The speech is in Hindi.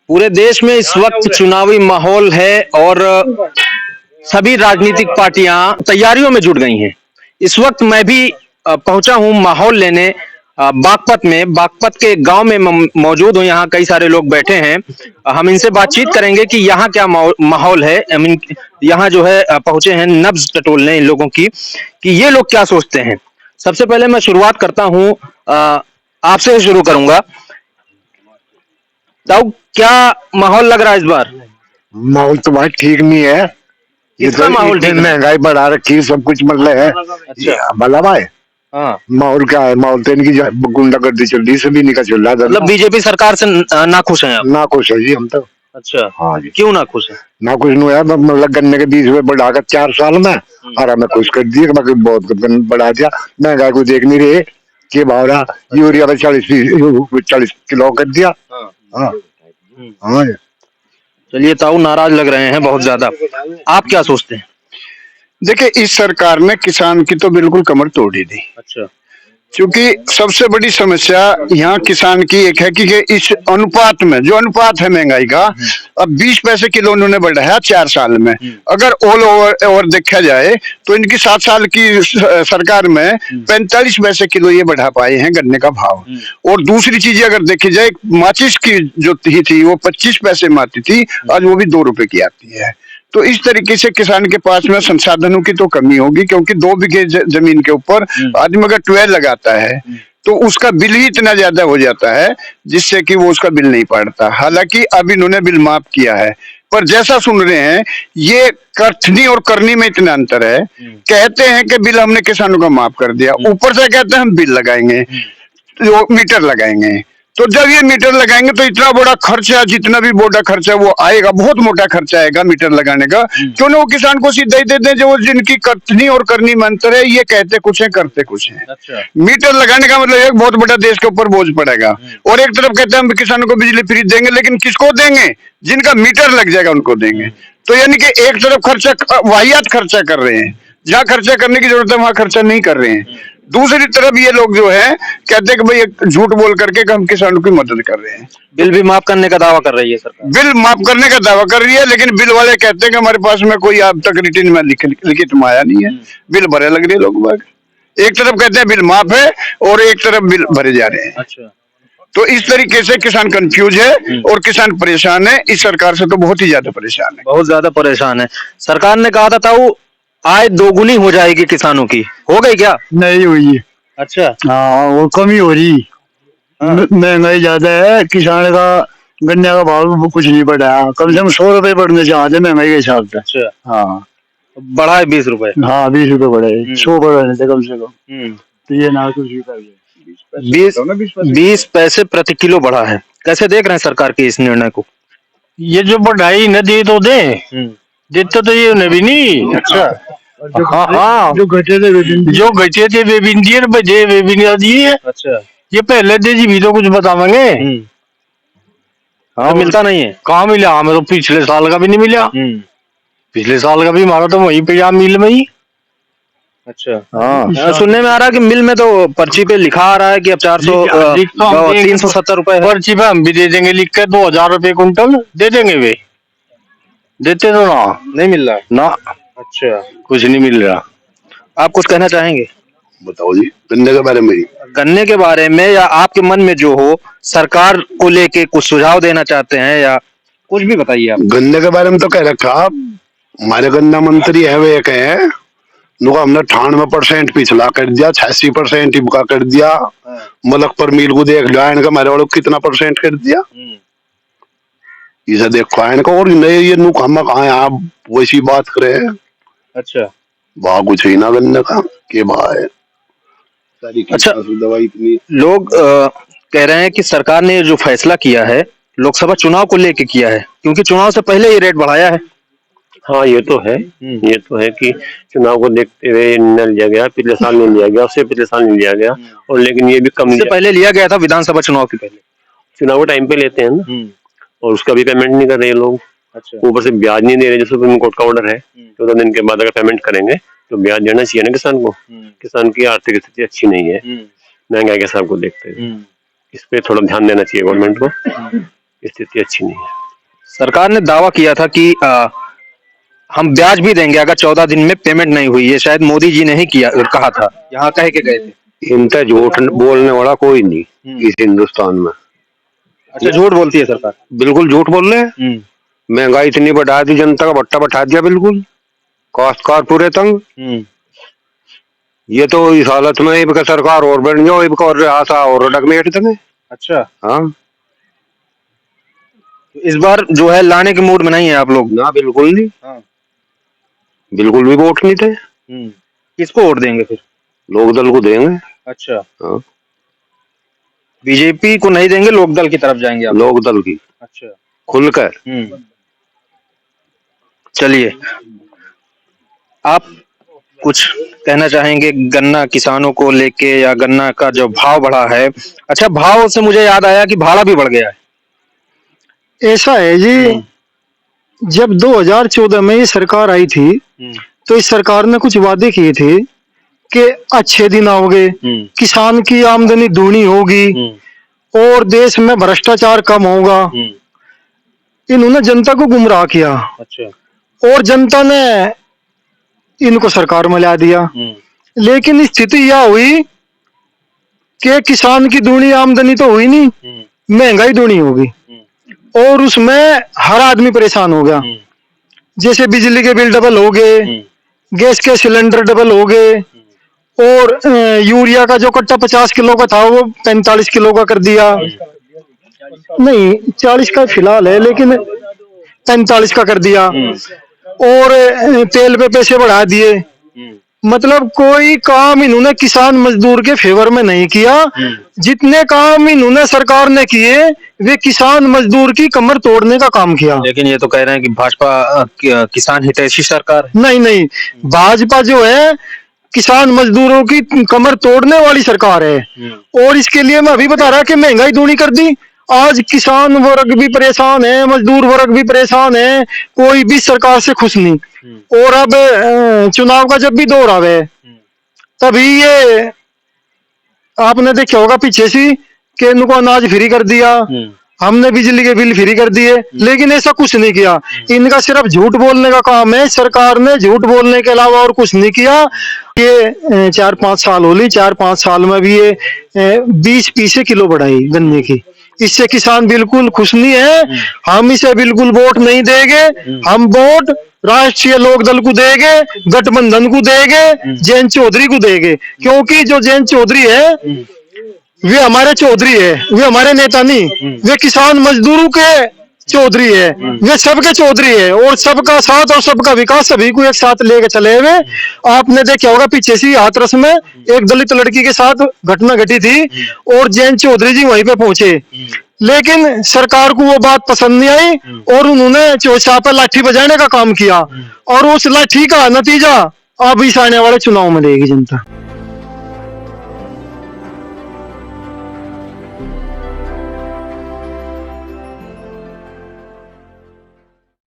पूरे देश में इस वक्त चुनावी माहौल है और सभी राजनीतिक पार्टियां तैयारियों में जुट गई हैं। इस वक्त मैं भी पहुंचा हूं माहौल लेने बागपत में। बागपत के गांव में मौजूद हूं। यहाँ कई सारे लोग बैठे हैं। हम इनसे बातचीत करेंगे कि यहाँ क्या माहौल है। यहाँ जो है पहुंचे हैं नब्ज टटोलने इन लोगों की कि ये लोग क्या सोचते हैं। सबसे पहले मैं शुरुआत करता हूं, आपसे शुरू करूंगा। तो क्या माहौल लग रहा है इस बार? माहौल तो भाई ठीक नहीं है। ये तो माहौल ठीक महंगाई बढ़ा रखी है, सब कुछ मतलब है। अच्छा भला भाई, हाँ, माहौल क्या है? माहौल तो इनकी गुंडागर्दी चल रही, सभी इनका चल रहा है। मतलब बीजेपी सरकार से नाखुश हैं आप? ना खुश है जी हम तो। अच्छा, हाँ जी, क्यों नाखुश है? ना खुश नहीं है। मतलब गन्ने के 20 रुपए बढ़ाकर 4 साल में और हमें खुश कर दिए, बहुत बढ़ा दिया। महंगाई को देख नहीं रहे कि भाव रहा। यूरिया का 40 किलो कर दिया। हाँ हाँ हाँ। चलिए, ताऊ नाराज लग रहे हैं बहुत ज्यादा। आप क्या सोचते हैं? देखिए, इस सरकार ने किसान की तो बिल्कुल कमर तोड़ ही दी। अच्छा, क्योंकि सबसे बड़ी समस्या यहाँ किसान की एक है कि इस अनुपात में, जो अनुपात है महंगाई का, अब 20 पैसे किलो उन्होंने बढ़ाया 4 साल में। अगर ऑल ओवर देखा जाए तो इनकी 7 साल की सरकार में 45 पैसे किलो ये बढ़ा पाए हैं गन्ने का भाव। और दूसरी चीजें अगर देखी जाए, माचिस की जो थी वो 25 पैसे में आती थी, आज वो भी 2 रुपए की आती है। तो इस तरीके से किसान के पास में संसाधनों की तो कमी होगी, क्योंकि 2 बीघे जमीन के ऊपर आदमी अगर ट्वेल लगाता है तो उसका बिल ही इतना ज्यादा हो जाता है जिससे कि वो उसका बिल नहीं पड़ता। हालांकि अब इन्होंने बिल माफ किया है, पर जैसा सुन रहे हैं ये कथनी और करनी में इतना अंतर है। कहते हैं कि बिल हमने किसानों का माफ कर दिया, ऊपर से कहते हैं हम बिल लगाएंगे, मीटर लगाएंगे। तो जब ये मीटर लगाएंगे तो इतना बड़ा खर्चा, जितना भी बड़ा खर्चा वो आएगा, बहुत मोटा खर्चा आएगा मीटर लगाने का। क्यों ना वो किसान को सीधा ही दे दें, जो जिनकी कथनी और करनी में अंतर है। ये कहते कुछ है करते कुछ है। अच्छा, मीटर लगाने का मतलब एक बहुत बड़ा देश के ऊपर बोझ पड़ेगा। और एक तरफ कहते हैं हम किसानों को बिजली फ्री देंगे, लेकिन किसको देंगे? जिनका मीटर लग जाएगा उनको देंगे। तो यानी कि एक तरफ खर्चा, वाहियात खर्चा कर रहे हैं, जहाँ खर्चा करने की जरूरत है वहां खर्चा नहीं कर रहे हैं। दूसरी तरफ ये लोग जो है कहते हैं कि भाई झूठ बोल करके हम किसानों की मदद कर रहे हैं। बिल भी माफ करने का दावा कर रही है सरकार। बिल माफ करने का दावा कर रही है, लेकिन बिल वाले कहते हैं कि हमारे पास में कोई अब तक रिटर्न में लिखित में आया नहीं है। बिल भरे लग रही है लोग बाग। एक तरफ कहते हैं बिल माफ है और एक तरफ बिल भरे जा रहे हैं। अच्छा, तो इस तरीके से किसान कंफ्यूज है और किसान परेशान है। इस सरकार से तो बहुत ही ज्यादा परेशान है, बहुत ज्यादा परेशान है। सरकार ने कहा था ताऊ आय दोगुनी हो जाएगी किसानों की, हो गई क्या? नहीं हुई। अच्छा, हाँ, वो कमी हो रही। महंगाई ज्यादा है, किसान का गन्ने का भाव कुछ नहीं बढ़ा। कम से कम 100 रुपए बढ़ने चाहिए महंगाई के हिसाब से। अच्छा, हाँ, बढ़ा है 20 रुपए। हाँ 20 रुपए बढ़े, 100 बढ़ने थे कम से कम। तो ये ना कुछ भी कर 20 पैसे प्रति किलो बढ़ा है। कैसे देख रहे हैं सरकार के इस निर्णय को? ये जो बढ़ाई न दे तो दे, देते तो ये उन्हें भी नहीं। अच्छा, हाँ हाँ, जो घटे थे वे भी दिए, बजे वे भी नहीं दिए। अच्छा, ये पहले दे जी भी तो कुछ बतावेंगे। हाँ, मिलता नहीं है। कहाँ मिला? हमें तो पिछले साल का भी नहीं मिला। पिछले साल का भी हमारा तो वहीं पे या मिल में ही। अच्छा, हाँ, सुनने में आ रहा है कि मिल में तो पर्ची पे लिखा आ रहा है कि अब 370 रुपए है। पर्ची पे हम भी दे देंगे लिख के 2000 रुपए कुंटल दे देंगे। वे देते तो ना, नहीं मिल रहा है ना, अच्छा, कुछ नहीं मिल रहा। आप कुछ कहना चाहेंगे? बताओ जी गन्ने के बारे में। गन्ने के बारे में या आपके मन में जो हो, सरकार को लेके कुछ सुझाव देना चाहते हैं या कुछ भी बताइए आप। गन्ने के बारे में तो कह रखा, हमारे गन्ना मंत्री है वे एक है, हमने 98% पिछला कर दिया, 86% ही बुका कर दिया। मलक पर मील को देख लिया इनका, हमारे वालों कितना परसेंट कर दिया। इसे देखो इनका। और नहीं ये नुक हम कहा आप वैसी बात करें। अच्छा, भाव कुछ ही ना गन्ने का के भाव है। अच्छा, दवाई इतनी लोग कह रहे हैं कि सरकार ने जो फैसला किया है लोकसभा चुनाव को लेके किया है, क्योंकि चुनाव से पहले ही रेट बढ़ाया है। हाँ ये तो है। ये तो है कि चुनाव को देखते हुए निर्णय लिया गया। पिछले साल नहीं लिया गया, उससे पिछले साल नहीं लिया गया। और लेकिन ये भी कम से पहले लिया गया था, विधानसभा चुनाव के पहले। चुनाव टाइम पे लेते हैं ना, और उसका भी पेमेंट नहीं कर रहे हैं लोग। अच्छा, ऊपर से ब्याज नहीं दे रहे। जैसे सुप्रीम कोर्ट का ऑर्डर है 14 दिन के बाद अगर पेमेंट करेंगे तो ब्याज देना चाहिए ना किसान को। किसान की आर्थिक स्थिति अच्छी नहीं है महंगाई के हिसाब को देखते हुए। इस पे थोड़ा ध्यान देना चाहिए गवर्नमेंट को। स्थिति अच्छी नहीं है। सरकार ने दावा किया था कि हम ब्याज भी देंगे अगर 14 दिन में पेमेंट नहीं हुई। ये शायद मोदी जी ने ही किया, कहा था, यहाँ कह के गए थे। इनका झूठ बोलने वाला कोई नहीं इस हिंदुस्तान में। अच्छा, झूठ बोलती है सरकार? बिल्कुल झूठ बोल रहे हैं। महंगाई इतनी बढ़ा दी, जनता का भट्टा बैठा दिया, बिल्कुल काश्तकार पूरे तंग। ये तो इस हालत में इनका सरकार और बढ़ जाओ, इनका और आशा और डगमेट तंग। अच्छा, हाँ, इस बार जो है लाने के मूड में नहीं है आप लोग? ना, बिल्कुल नहीं। हाँ। बिल्कुल भी वोट नहीं थे। किसको वोट देंगे फिर? लोकदल को देंगे। अच्छा, हाँ, बीजेपी को नहीं देंगे, लोकदल की तरफ जाएंगे आप? लोकदल की। अच्छा, खुलकर। चलिए, आप कुछ कहना चाहेंगे गन्ना किसानों को लेके, या गन्ना का जो भाव बढ़ा है? अच्छा, भाव से मुझे याद आया कि भाड़ा भी बढ़ गया है। ऐसा है जी, जब 2014 में ये सरकार आई थी तो इस सरकार ने कुछ वादे किए थे कि अच्छे दिन आओगे, किसान की आमदनी दूनी होगी और देश में भ्रष्टाचार कम होगा। इन्होंने जनता को गुमराह किया। अच्छा, और जनता ने इनको सरकार में ला दिया। लेकिन स्थिति यह हुई कि किसान की दूनी आमदनी तो हुई नहीं, महंगाई दूनी होगी और उसमें हर आदमी परेशान हो गया। जैसे बिजली के बिल डबल हो गए, गैस के सिलेंडर डबल हो गए, और यूरिया का जो कट्टा 50 किलो का था वो 45 किलो का कर दिया। नहीं, 40 का फिलहाल है, लेकिन 45 का कर दिया। और तेल पे पैसे बढ़ा दिए। मतलब कोई काम इन्होंने किसान मजदूर के फेवर में नहीं किया। जितने काम इन्होंने सरकार ने किए वे किसान मजदूर की कमर तोड़ने का काम किया। लेकिन ये तो कह रहे हैं कि भाजपा किसान हितैषी सरकार है। नहीं, भाजपा जो है किसान मजदूरों की कमर तोड़ने वाली सरकार है। और इसके लिए मैं अभी बता रहा कि महंगाई दूनी कर दी। आज किसान वर्ग भी परेशान है, मजदूर वर्ग भी परेशान है, कोई भी सरकार से खुश नहीं। और अब चुनाव का जब भी दौर आवे तभी ये आपने देखा होगा पीछे से कि इनको अनाज फ्री कर दिया, हमने बिजली के बिल फ्री कर दिए, लेकिन ऐसा कुछ नहीं किया। इनका सिर्फ झूठ बोलने का काम है। सरकार ने झूठ बोलने के अलावा और कुछ नहीं किया। ये 4-5 साल हो ली, 4-5 साल में भी ये 20 पैसे किलो बढ़ाई गन्ने की। इससे किसान बिल्कुल खुश नहीं है। हम इसे बिल्कुल वोट नहीं देंगे। हम वोट राष्ट्रीय लोकदल को देंगे, गठबंधन को देंगे, जयंत चौधरी को देंगे। क्योंकि जो जयंत चौधरी है वे हमारे चौधरी है, वे हमारे नेता नहीं, वे किसान मजदूरों के चौधरी है, वे सबके चौधरी है। और सबका साथ और सबका विकास सभी को एक साथ लेके चले हुए। आपने देखा होगा पीछे से हाथरस में एक दलित लड़की के साथ घटना घटी थी और जयंत चौधरी जी वहीं पे पहुंचे, लेकिन सरकार को वो बात पसंद नहीं आई और उन्होंने चौसा पे लाठी बजाने का काम किया। और उस लाठी का नतीजा अब इस आने वाले चुनाव में देगी जनता।